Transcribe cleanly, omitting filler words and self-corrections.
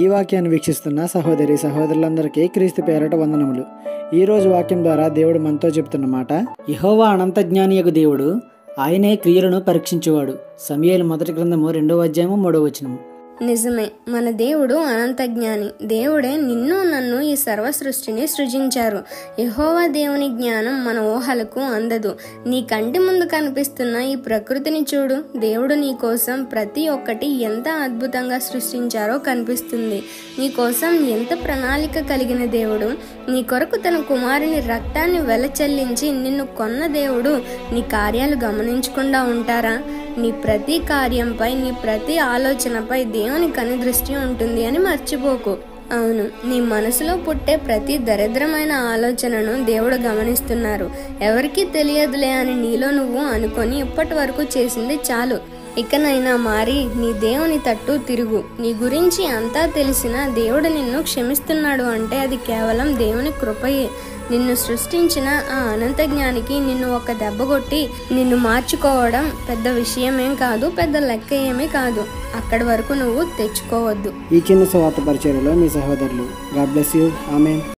ఈ వాక్యాన్ని వీక్షిస్తున్న సహోదరి సహోదరులందరికీ క్రీస్తు పేరట వందనములు. ఈరోజు వాక్యం ద్వారా దేవుడు మనతో చెప్తున్న మాట, యెహోవా అనంత జ్ఞానియగు దేవుడు, ఆయనే క్రియలను పరీక్షించువాడు. సమూయేలు మొదటి గ్రంథము 2వ అధ్యాయము 3వ వచనము. నిజమే, మన దేవుడు అనంత జ్ఞాని. దేవుడే నిన్ను నన్ను ఈ సర్వ సృష్టిని సృజించారు. యెహోవా దేవుని జ్ఞానం మన ఊహలకు అందదు. నీ కంటి ముందు కనిపిస్తున్న ఈ ప్రకృతిని చూడు. దేవుడు నీ కోసం ప్రతి ఒక్కటి ఎంత అద్భుతంగా సృష్టించారో కనిపిస్తుంది. నీ కోసం ఎంత ప్రణాళిక కలిగిన దేవుడు. నీ కొరకు తన కుమారుని రక్తాన్ని వెలచెల్లించి నిన్ను కొన్న దేవుడు నీ కార్యాలు గమనించకుండా ఉంటారా? నీ ప్రతి కార్యంపై, నీ ప్రతి ఆలోచనపై దేవుని కనుదృష్టి ఉంటుంది అని మర్చిపోకు. అవును, నీ మనసులో పుట్టే ప్రతి దరిద్రమైన ఆలోచనను దేవుడు గమనిస్తున్నారు. ఎవరికీ తెలియదులే అని నీలో నువ్వు అనుకొని ఇప్పటి వరకు చేసింది చాలు. ఇకనైనా మారి నీ దేవుని తట్టు తిరుగు. నీ గురించి అంతా తెలిసిన దేవుడు నిన్ను క్షమిస్తున్నాడు అంటే అది కేవలం దేవుని కృపయే. నిన్ను సృష్టించిన ఆ అనంత జ్ఞానికి నిన్ను ఒక దెబ్బ కొట్టి నిన్ను మార్చుకోవడం పెద్ద విషయమేం కాదు, పెద్ద లెక్క ఏమీ కాదు. అక్కడి వరకు నువ్వు తెచ్చుకోవద్దు. ఈ చిన్న సువార్త పరిచర్యలో మీ సహోదరులు. God bless you. ఆమేన్.